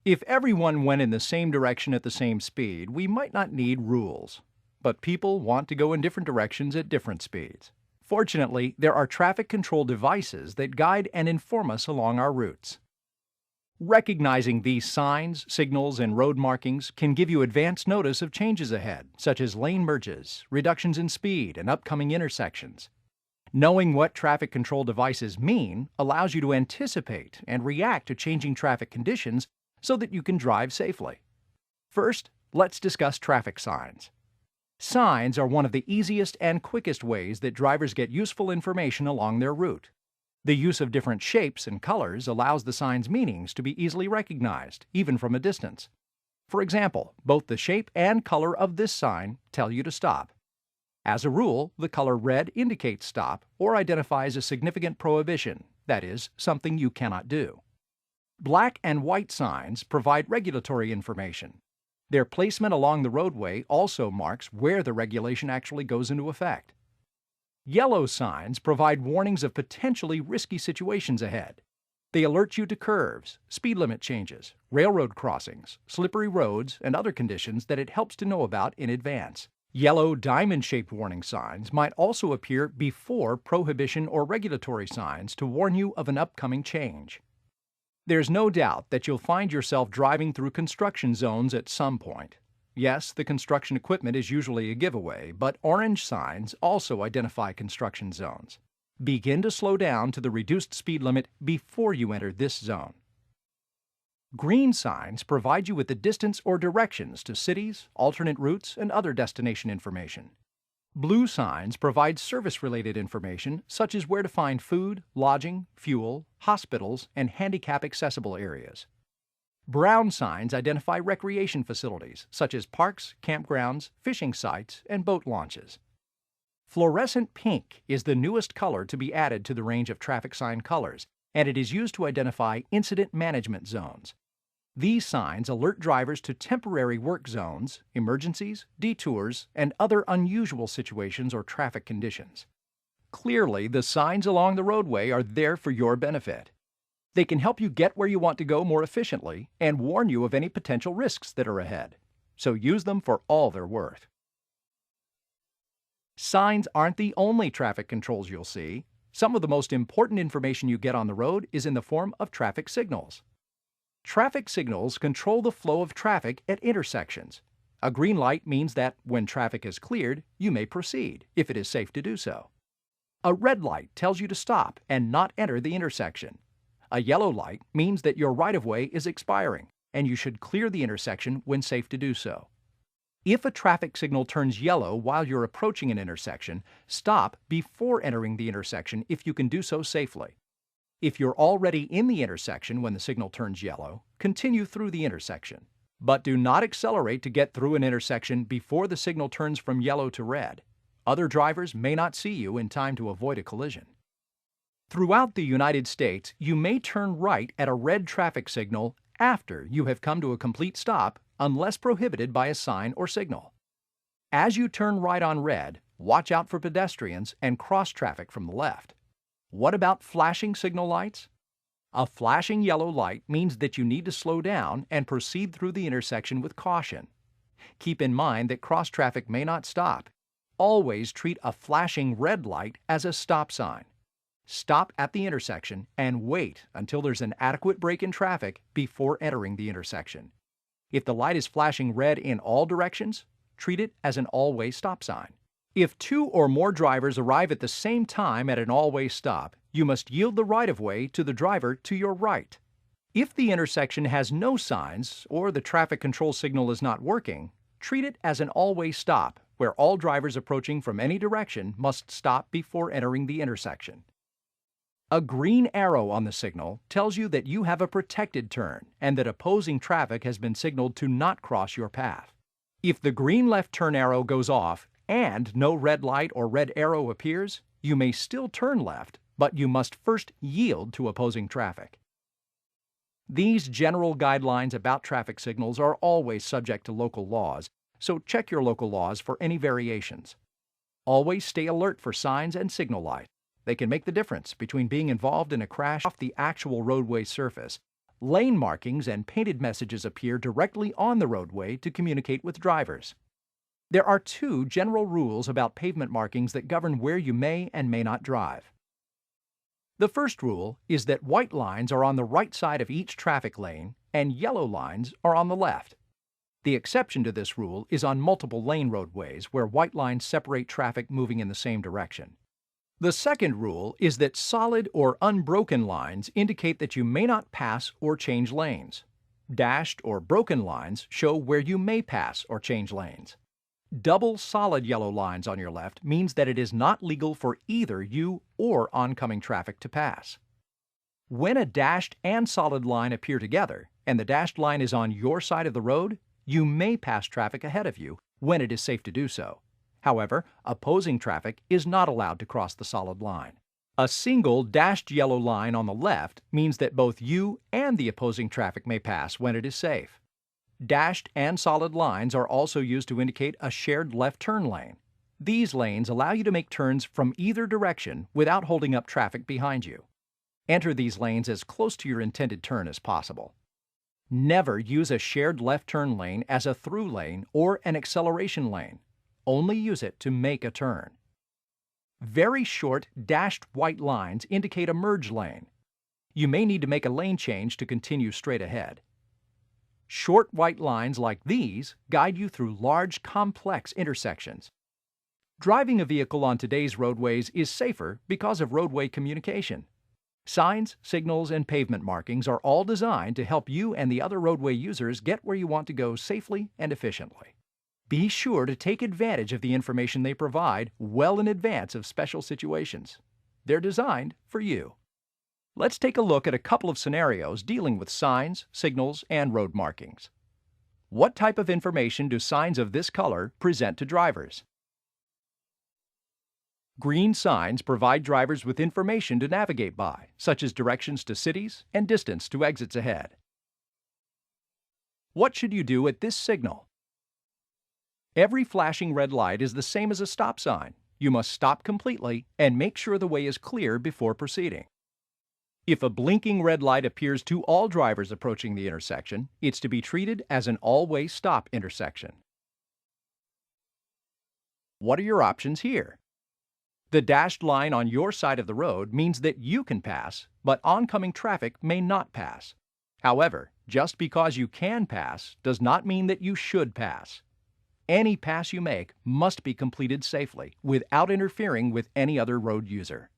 If everyone went in the same direction at the same speed, we might not need rules. But people want to go in different directions at different speeds. Fortunately, there are traffic control devices that guide and inform us along our routes. Recognizing these signs, signals, and road markings can give you advance notice of changes ahead, such as lane merges, reductions in speed, and upcoming intersections. Knowing what traffic control devices mean allows you to anticipate and react to changing traffic conditions so that you can drive safely. First, let's discuss traffic signs. Signs are one of the easiest and quickest ways that drivers get useful information along their route. The use of different shapes and colors allows the sign's meanings to be easily recognized, even from a distance. For example, both the shape and color of this sign tell you to stop. As a rule, the color red indicates stop or identifies a significant prohibition, that is, something you cannot do. Black and white signs provide regulatory information. Their placement along the roadway also marks where the regulation actually goes into effect. Yellow signs provide warnings of potentially risky situations ahead. They alert you to curves, speed limit changes, railroad crossings, slippery roads, and other conditions that it helps to know about in advance. Yellow diamond-shaped warning signs might also appear before prohibition or regulatory signs to warn you of an upcoming change. There's no doubt that you'll find yourself driving through construction zones at some point. Yes, the construction equipment is usually a giveaway, but orange signs also identify construction zones. Begin to slow down to the reduced speed limit before you enter this zone. Green signs provide you with the distance or directions to cities, alternate routes, and other destination information. Blue signs provide service-related information such as where to find food, lodging, fuel, hospitals, and handicap-accessible areas. Brown signs identify recreation facilities such as parks, campgrounds, fishing sites, and boat launches. Fluorescent pink is the newest color to be added to the range of traffic sign colors, and it is used to identify incident management zones. These signs alert drivers to temporary work zones, emergencies, detours, and other unusual situations or traffic conditions. Clearly, the signs along the roadway are there for your benefit. They can help you get where you want to go more efficiently and warn you of any potential risks that are ahead. So use them for all they're worth. Signs aren't the only traffic controls you'll see. Some of the most important information you get on the road is in the form of traffic signals. Traffic signals control the flow of traffic at intersections. A green light means that when traffic is cleared, you may proceed, if it is safe to do so. A red light tells you to stop and not enter the intersection. A yellow light means that your right-of-way is expiring, and you should clear the intersection when safe to do so. If a traffic signal turns yellow while you're approaching an intersection, stop before entering the intersection if you can do so safely. If you're already in the intersection when the signal turns yellow, continue through the intersection. But do not accelerate to get through an intersection before the signal turns from yellow to red. Other drivers may not see you in time to avoid a collision. Throughout the United States, you may turn right at a red traffic signal after you have come to a complete stop unless prohibited by a sign or signal. As you turn right on red, watch out for pedestrians and cross traffic from the left. What about flashing signal lights? A flashing yellow light means that you need to slow down and proceed through the intersection with caution. Keep in mind that cross traffic may not stop. Always treat a flashing red light as a stop sign. Stop at the intersection and wait until there's an adequate break in traffic before entering the intersection. If the light is flashing red in all directions, treat it as an all-way stop sign. If two or more drivers arrive at the same time at an all-way stop, you must yield the right-of-way to the driver to your right. If the intersection has no signs or the traffic control signal is not working, treat it as an all-way stop, where all drivers approaching from any direction must stop before entering the intersection. A green arrow on the signal tells you that you have a protected turn and that opposing traffic has been signaled to not cross your path. If the green left turn arrow goes off and no red light or red arrow appears, you may still turn left, but you must first yield to opposing traffic. These general guidelines about traffic signals are always subject to local laws, so check your local laws for any variations. Always stay alert for signs and signal lights. They can make the difference between being involved in a crash off the actual roadway surface Lane markings and painted messages appear directly on the roadway to communicate with drivers. There are two general rules about pavement markings that govern where you may and may not drive. The first rule is that white lines are on the right side of each traffic lane and yellow lines are on the left. The exception to this rule is on multiple lane roadways where white lines separate traffic moving in the same direction. The second rule is that solid or unbroken lines indicate that you may not pass or change lanes. Dashed or broken lines show where you may pass or change lanes. Double solid yellow lines on your left means that it is not legal for either you or oncoming traffic to pass. When a dashed and solid line appear together, and the dashed line is on your side of the road, you may pass traffic ahead of you when it is safe to do so. However, opposing traffic is not allowed to cross the solid line. A single dashed yellow line on the left means that both you and the opposing traffic may pass when it is safe. Dashed and solid lines are also used to indicate a shared left turn lane. These lanes allow you to make turns from either direction without holding up traffic behind you. Enter these lanes as close to your intended turn as possible. Never use a shared left turn lane as a through lane or an acceleration lane. Only use it to make a turn. Very short dashed white lines indicate a merge lane. You may need to make a lane change to continue straight ahead. Short white lines like these guide you through large, complex intersections. Driving a vehicle on today's roadways is safer because of roadway communication. Signs, signals, and pavement markings are all designed to help you and the other roadway users get where you want to go safely and efficiently. Be sure to take advantage of the information they provide well in advance of special situations. They're designed for you. Let's take a look at a couple of scenarios dealing with signs, signals, and road markings. What type of information do signs of this color present to drivers? Green signs provide drivers with information to navigate by, such as directions to cities and distance to exits ahead. What should you do at this signal? Every flashing red light is the same as a stop sign. You must stop completely and make sure the way is clear before proceeding. If a blinking red light appears to all drivers approaching the intersection, it's to be treated as an all-way stop intersection. What are your options here? The dashed line on your side of the road means that you can pass, but oncoming traffic may not pass. However, just because you can pass does not mean that you should pass. Any pass you make must be completed safely without interfering with any other road user.